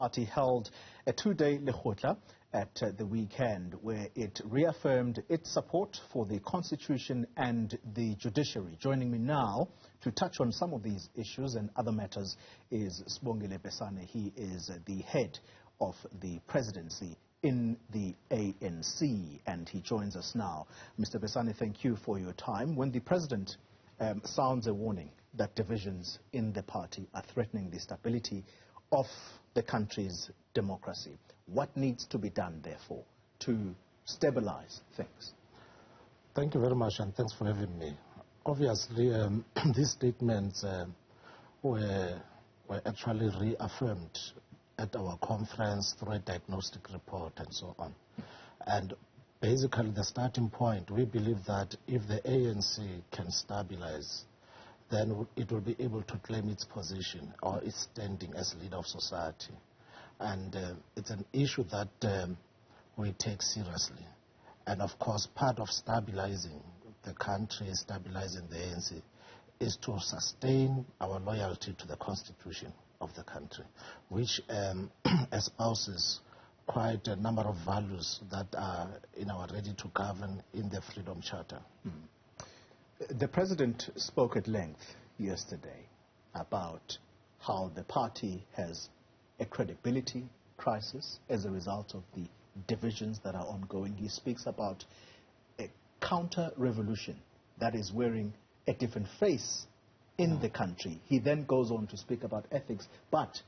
party held a two-day lekgotla at the weekend where it reaffirmed its support for the Constitution and the judiciary. Joining me now to touch on some of these issues and other matters is Sibongile Besani. He is the head of the presidency in the ANC, and he joins us now. Mr. Besani, thank you for your time. When the president sounds a warning that divisions in the party are threatening the stability of the country's democracy, what needs to be done, therefore, to stabilize things? Thank you very much, and thanks for having me. Obviously, these statements were actually reaffirmed at our conference through a diagnostic report and so on. And basically, the starting point, we believe that if the ANC can stabilize, then it will be able to claim its position or its standing as leader of society. And it's an issue that we take seriously. And of course, part of stabilizing the country, stabilizing the ANC, is to sustain our loyalty to the Constitution of the country, which espouses quite a number of values that are in our ready to govern in the Freedom Charter. The president spoke at length yesterday about how the party has a credibility crisis as a result of the divisions that are ongoing. He speaks about a counter-revolution that is wearing a different face in the country. He then goes on to speak about ethics, but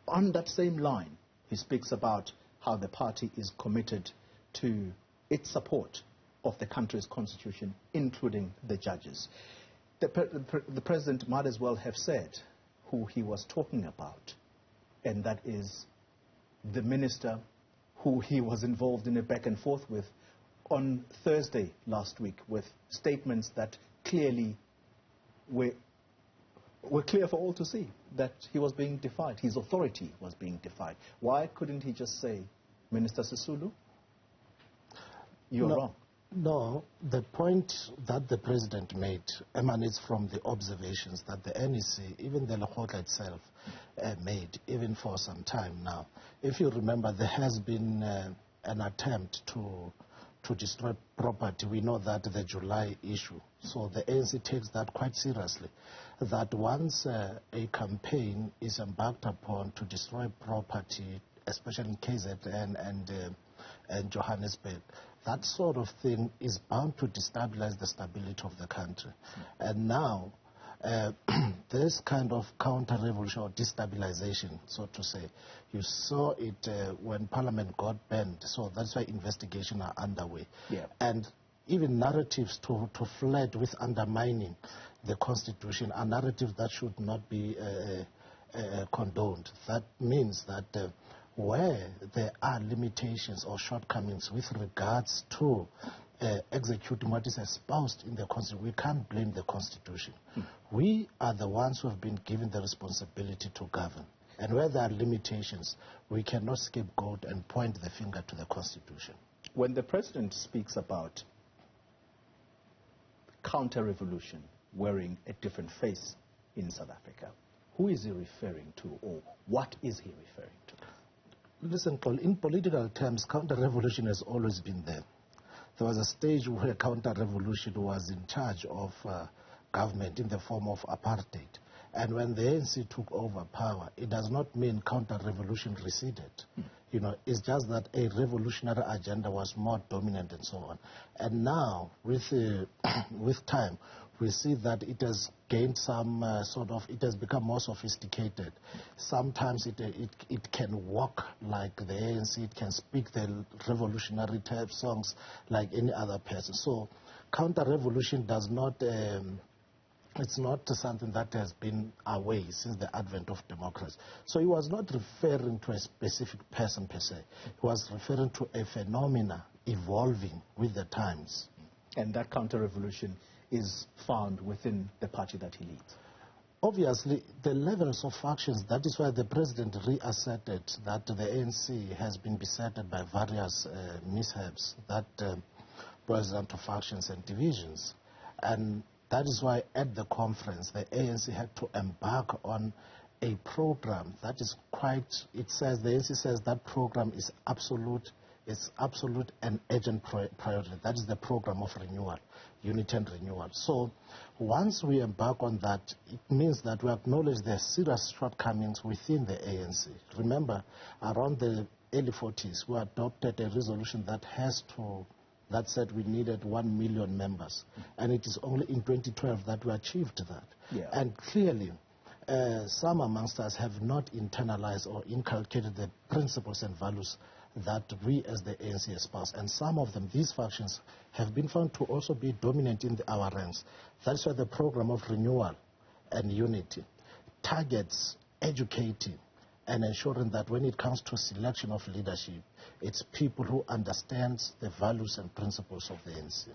on that same line, he speaks about how the party is committed to its support of the country's constitution, including the judges. The president might as well have said who he was talking about, and that is the minister who he was involved in a back and forth with on Thursday last week, with statements that clearly were clear for all to see that he was being defied, his authority was being defied. Why couldn't he just say, Minister Sisulu, you're wrong? No, the point that the president made emanates from the observations that the NEC, even the lekgotla itself, made, even for some time now. If you remember, there has been an attempt to destroy property. We know that the July issue. So the ANC takes that quite seriously, that once a campaign is embarked upon to destroy property, especially in KZN and Johannesburg, that sort of thing is bound to destabilize the stability of the country. And now, this kind of counter-revolution or destabilization, so to say, you saw it when Parliament got banned, so that's why investigations are underway. Yeah. And even narratives to flirt with undermining the Constitution are narratives that should not be condoned. That means that where there are limitations or shortcomings with regards to executing what is espoused in the Constitution, we can't blame the Constitution. We are the ones who have been given the responsibility to govern. And where there are limitations, we cannot scapegoat and point the finger to the Constitution. When the president speaks about counter-revolution wearing a different face in South Africa, who is he referring to, or what is he referring to? Listen, in political terms, counter-revolution has always been there. There was a stage where counter-revolution was in charge of government in the form of apartheid. And when the ANC took over power, it does not mean counter-revolution receded. You know, it's just that a revolutionary agenda was more dominant and so on. And now, with time, we see that it has gained some it has become more sophisticated. Sometimes it can walk like the ANC, it can speak the revolutionary type songs like any other person. So counter-revolution does not, it's not something that has been away since the advent of democracy. So he was not referring to a specific person per se. He was referring to a phenomena evolving with the times. And that counter-revolution is found within the party that he leads? Obviously, the levels of factions, that is why the president reasserted that the ANC has been besetted by various mishaps that boils down to factions and divisions. And that is why at the conference, the ANC had to embark on a program that is quite, it says, the ANC says that program is absolute, it's absolute and urgent priority. That is the program of renewal, unity and renewal. So once we embark on that, it means that we acknowledge the serious shortcomings within the ANC. Remember, around the early 40s, we adopted a resolution that said we needed 1 million members. And it is only in 2012 that we achieved that. Yeah. And clearly, some amongst us have not internalized or inculcated the principles and values that we as the ANC espouse. And some of them, these factions, have been found to also be dominant in our ranks. That's why the program of renewal and unity targets educating and ensuring that when it comes to selection of leadership, it's people who understand the values and principles of the ANC.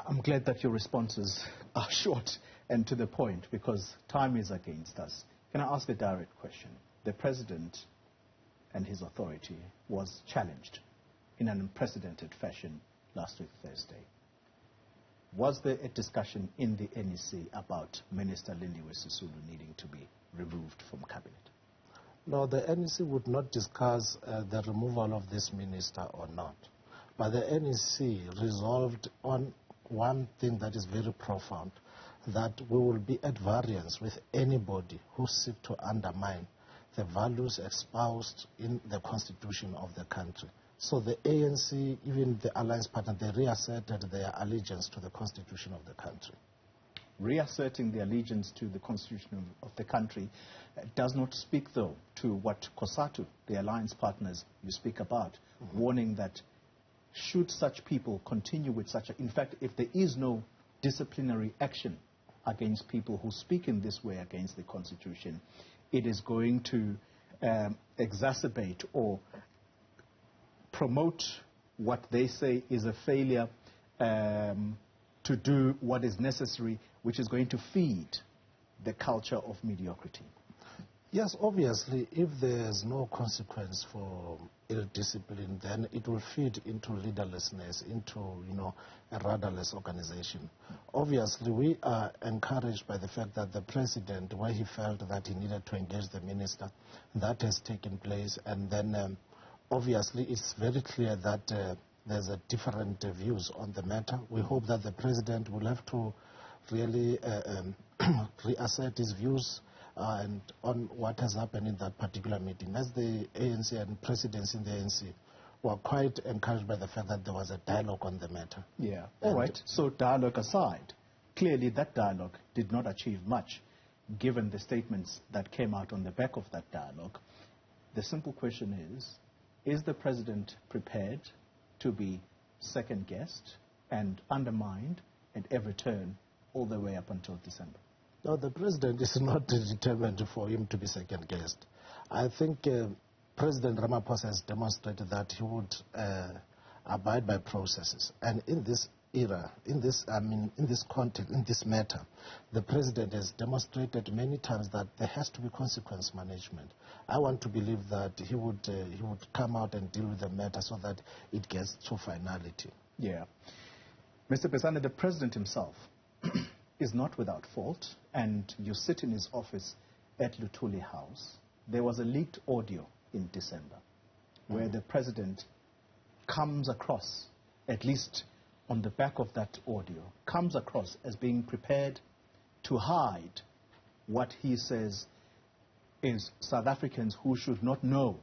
I'm glad that your responses are short and to the point, because time is against us. Can I ask a direct question? The president and his authority was challenged in an unprecedented fashion last week, Thursday. Was there a discussion in the NEC about Minister Lindiwe Sisulu needing to be removed from cabinet? No, the NEC would not discuss the removal of this minister or not. But the NEC resolved on one thing that is very profound, that we will be at variance with anybody who seeks to undermine the values espoused in the constitution of the country. So the ANC, even the alliance partner, they reasserted their allegiance to the constitution of the country. Reasserting the allegiance to the constitution of the country does not speak, though, to what COSATU, the alliance partners you speak about, warning that should such people continue with such in fact, if there is no disciplinary action against people who speak in this way against the constitution, it is going to exacerbate or promote what they say is a failure to do what is necessary, which is going to feed the culture of mediocrity. Yes, obviously, if there's no consequence for ill discipline, then it will feed into leaderlessness, into, a rudderless organization. Obviously, we are encouraged by the fact that the president, where he felt that he needed to engage the minister, that has taken place. And then, obviously, it's very clear that there's a different views on the matter. We hope that the president will have to really reassert his views and on what has happened in that particular meeting. As the ANC and presidency in the ANC were quite encouraged by the fact that there was a dialogue on the matter. Yeah, all right. So dialogue aside, clearly that dialogue did not achieve much, given the statements that came out on the back of that dialogue. The simple question is the president prepared to be second-guessed and undermined at every turn all the way up until December? No, the president is not determined for him to be second-guessed. I think President Ramaphosa has demonstrated that he would abide by processes. And in this era, in this context, in this matter, the president has demonstrated many times that there has to be consequence management. I want to believe that he would come out and deal with the matter so that it gets to finality. Yeah. Mr. Besani, the president himself is not without fault, and you sit in his office at Luthuli House. There was a leaked audio in December where the president comes across, at least on the back of that audio, comes across as being prepared to hide what he says is South Africans who should not know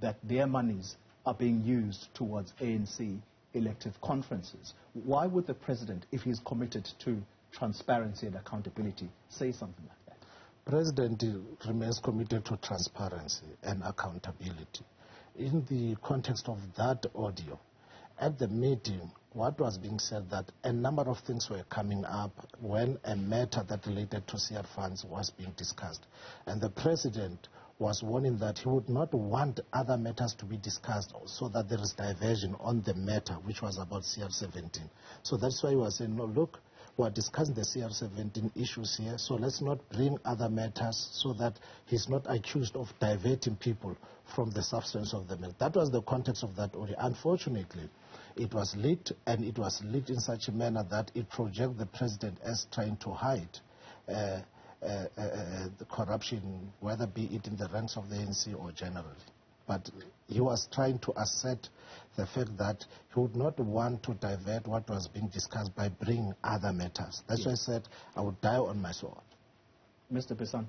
that their monies are being used towards ANC elective conferences. Why would the president, if he's committed to transparency and accountability, say something like that? President remains committed to transparency and accountability. In the context of that audio, at the meeting, what was being said that a number of things were coming up when a matter that related to CR funds was being discussed. And the president was warning that he would not want other matters to be discussed so that there is diversion on the matter, which was about CR17. So that's why he was saying, no, look, we're discussing the CR17 issues here, so let's not bring other matters so that he's not accused of diverting people from the substance of the matter. That was the context of that audio. Unfortunately, it was leaked, and it was leaked in such a manner that it projected the president as trying to hide the corruption, whether be it in the ranks of the ANC or generally. But he was trying to assert the fact that he would not want to divert what was being discussed by bringing other matters. That's why I said I would die on my sword. Mr. Besani,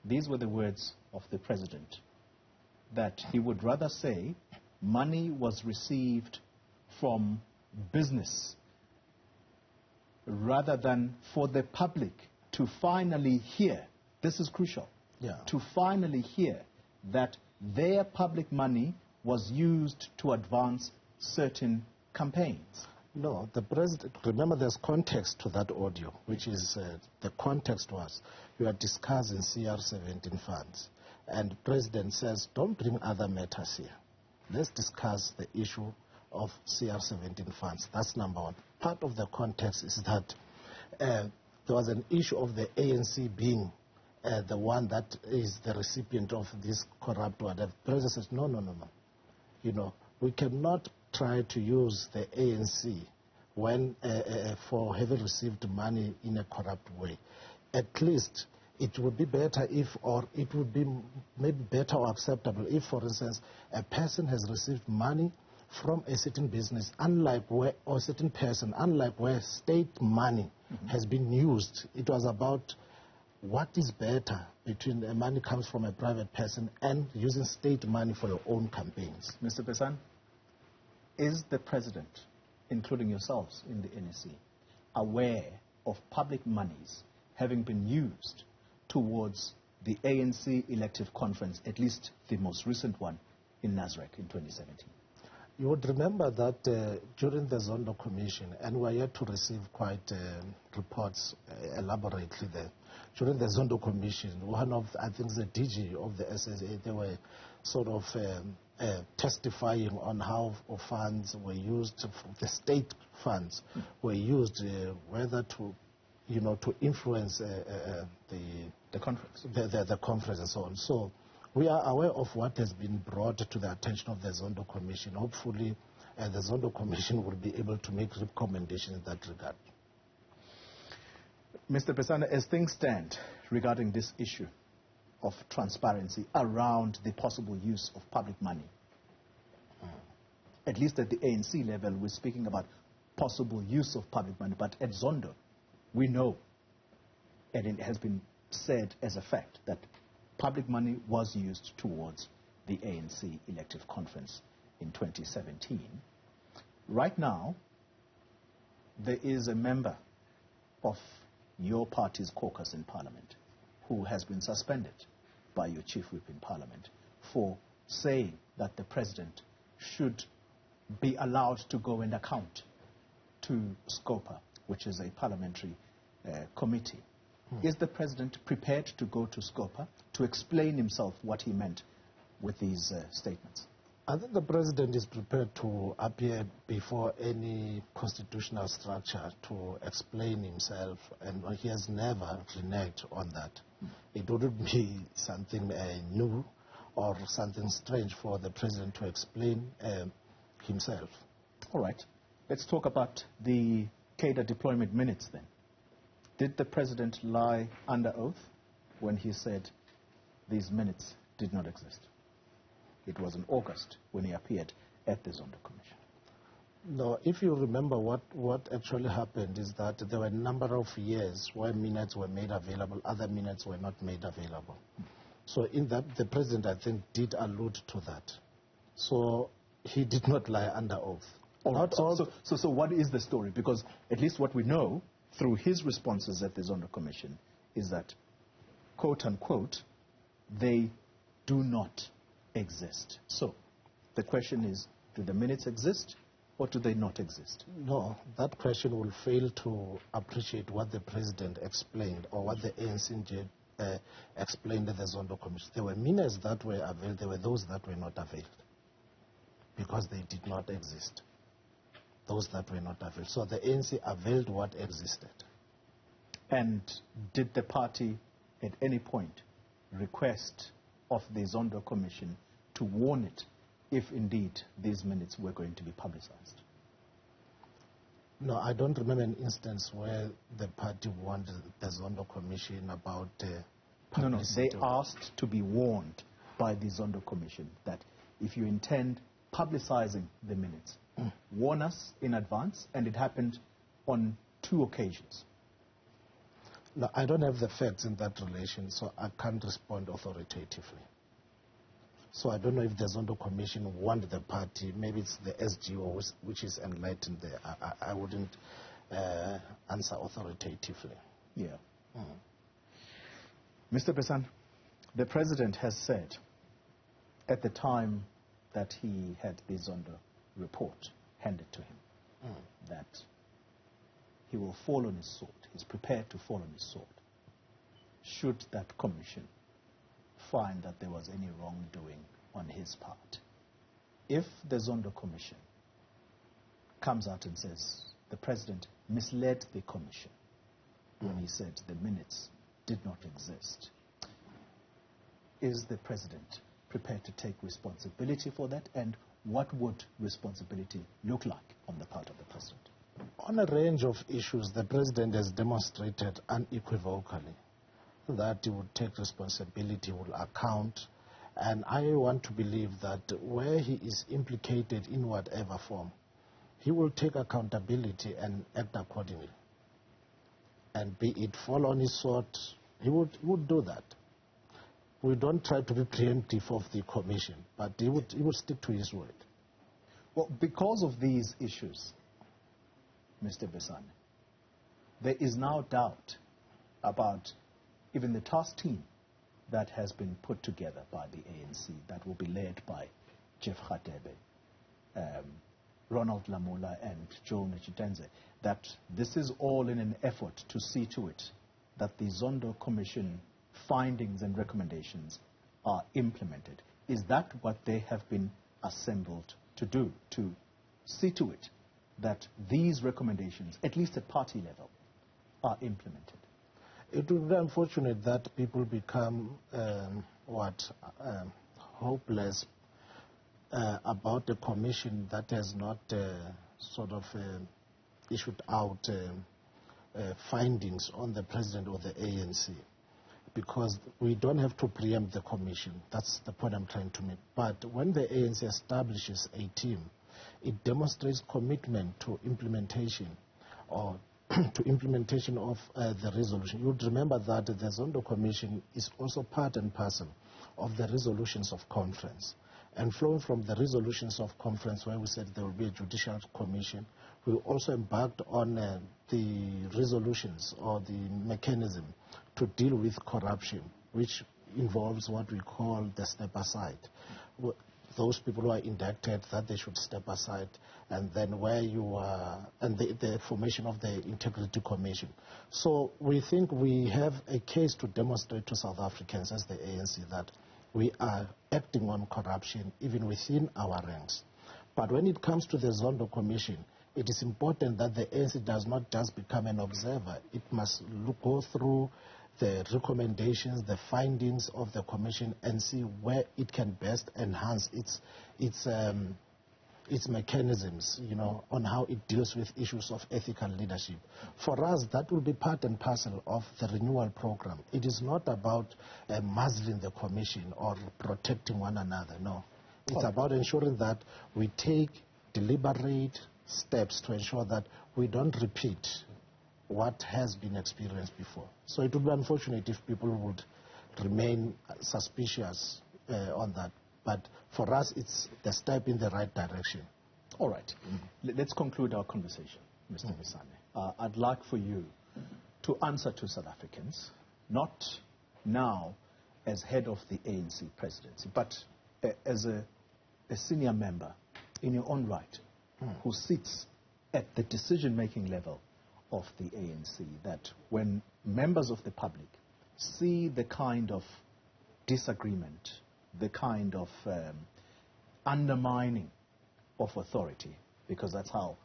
these were the words of the president, that he would rather say money was received from business rather than for the public to finally hear, this is crucial, to finally hear that their public money was used to advance certain campaigns. No, the president, remember there's context to that audio, which is, the context was, we are discussing CR17 funds, and the president says, don't bring other matters here. Let's discuss the issue of CR17 funds. That's number one. Part of the context is that there was an issue of the ANC being the one that is the recipient of this corrupt whatever. The president says, no. You know, we cannot try to use the ANC when for having received money in a corrupt way. At least it would be better if, or it would be maybe better or acceptable if, for instance, a person has received money from a certain business, unlike where, or a certain person, unlike where state money has been used. It was about what is better between the money comes from a private person and using state money for your own campaigns. Mr. Besani, is the president, including yourselves in the NEC, aware of public monies having been used towards the ANC elective conference, at least the most recent one in Nasrec in 2017? You would remember that during the Zondo Commission, and we are yet to receive quite reports elaborately there. During the Zondo Commission, one of, I think, the DG of the SSA, they were sort of testifying on how funds were used, the state funds were used, whether to, you know, to influence the conference, the conference and so on. So we are aware of what has been brought to the attention of the Zondo Commission. Hopefully, the Zondo Commission will be able to make recommendations in that regard. Mr. Besani, as things stand regarding this issue of transparency around the possible use of public money, at least at the ANC level, we're speaking about possible use of public money, but at Zondo, we know, and it has been said as a fact, that public money was used towards the ANC elective conference in 2017. Right now, there is a member of your party's caucus in Parliament who has been suspended by your chief whip in Parliament for saying that the president should be allowed to go and account to SCOPA, which is a parliamentary committee. Is the president prepared to go to SCOPA to explain himself what he meant with these statements? I think the president is prepared to appear before any constitutional structure to explain himself, and he has never reneged on that. It wouldn't be something new or something strange for the president to explain himself. All right. Let's talk about the cadre deployment minutes then. Did the president lie under oath when he said these minutes did not exist? It was in August when he appeared at the Zondo Commission. No, if you remember what actually happened is that there were a number of years where minutes were made available, other minutes were not made available. So in that, the president, I think, did allude to that. So he did not lie under oath. So what is the story? Because at least what we know through his responses at the Zondo Commission is that, quote unquote, they do not exist. So the question is, do the minutes exist or do they not exist? No, that question will fail to appreciate what the president explained or what the ANC explained at the Zondo Commission. There were minutes that were availed, there were those that were not availed because they did not exist. Those that were not availed. So the ANC availed what existed. And did the party at any point request of the Zondo Commission to warn it if indeed these minutes were going to be publicized? No, I don't remember an instance where the party warned the Zondo Commission about publicity. They asked to be warned by the Zondo Commission that if you intend publicizing the minutes, warn us in advance, and it happened on 2 occasions. No, I don't have the facts in that relation, so I can't respond authoritatively. So I don't know if the Zondo Commission warned the party. Maybe it's the SGO which is enlightened there. I wouldn't answer authoritatively. Yeah. Mr. Besani, the President has said at the time that he had the Zondo report handed to him that he will fall on his sword. He's prepared to fall on his sword should that commission find that there was any wrongdoing on his part. If the Zondo Commission comes out and says the President misled the Commission when he said the minutes did not exist, is the President prepared to take responsibility for that, and what would responsibility look like on the part of the President? On a range of issues, the President has demonstrated unequivocally that he would take responsibility, will account, and I want to believe that where he is implicated in whatever form, he will take accountability and act accordingly. And be it fall on his sword, he would do that. We don't try to be preemptive of the Commission, but he would stick to his word. Well, because of these issues, Mr. Besani, there is now doubt about even the task team that has been put together by the ANC that will be led by Jeff Radebe, Ronald Lamola and Joel Nechitenze, that this is all in an effort to see to it that the Zondo Commission findings and recommendations are implemented. Is that what they have been assembled to do, to see to it that these recommendations, at least at party level, are implemented? It would be unfortunate that people become hopeless about a commission that has not issued out findings on the President or the ANC, because we don't have to preempt the commission. That's the point I'm trying to make. But when the ANC establishes a team, it demonstrates commitment to implementation or to implementation of the resolution. You would remember that the Zondo Commission is also part and parcel of the resolutions of conference. And flowing from the resolutions of conference where we said there will be a judicial commission, we also embarked on the resolutions or the mechanism to deal with corruption, which involves what we call the step aside. Those people who are indicted, that they should step aside, and then where you are, and the formation of the Integrity Commission. So we think we have a case to demonstrate to South Africans as the ANC that we are acting on corruption even within our ranks. But when it comes to the Zondo Commission, it is important that the ANC does not just become an observer. It must go through the recommendations, the findings of the Commission, and see where it can best enhance its mechanisms, on how it deals with issues of ethical leadership. For us, that will be part and parcel of the renewal program. It is not about muzzling the Commission or protecting one another, no. It's about ensuring that we take deliberate steps to ensure that we don't repeat what has been experienced before. So it would be unfortunate if people would remain suspicious on that. But for us, it's the step in the right direction. All right. Let's conclude our conversation, Mr. Besani. I'd like for you to answer to South Africans, not now as head of the ANC presidency, but as a senior member in your own right who sits at the decision-making level of the ANC, that when members of the public see the kind of disagreement, the kind of undermining of authority, because that's how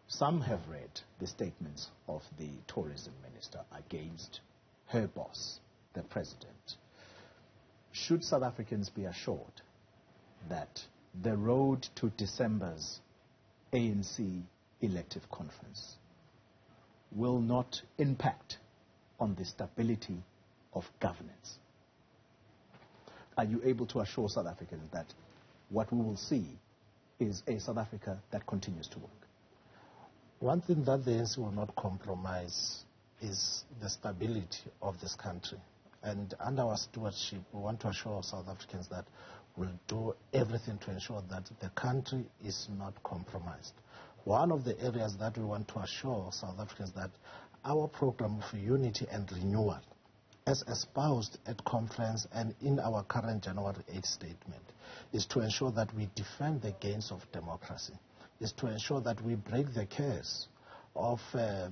some have read the statements of the tourism minister against her boss, the president, should South Africans be assured that the road to December's ANC elective conference will not impact on the stability of governance? Are you able to assure South Africans that what we will see is a South Africa that continues to work? One thing that the ANC will not compromise is the stability of this country. And under our stewardship, we want to assure South Africans that we'll do everything to ensure that the country is not compromised. One of the areas that we want to assure South Africans that our program for unity and renewal, as espoused at conference and in our current January 8th statement, is to ensure that we defend the gains of democracy, is to ensure that we break the curse of a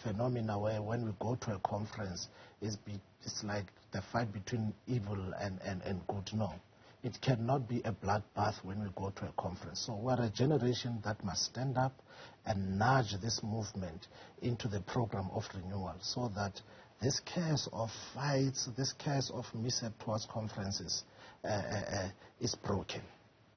phenomena where when we go to a conference, it's like the fight between evil and good. No, it cannot be a bloodbath when we go to a conference. So we're a generation that must stand up and nudge this movement into the program of renewal so that this case of fights, this case of mishap towards conferences is broken.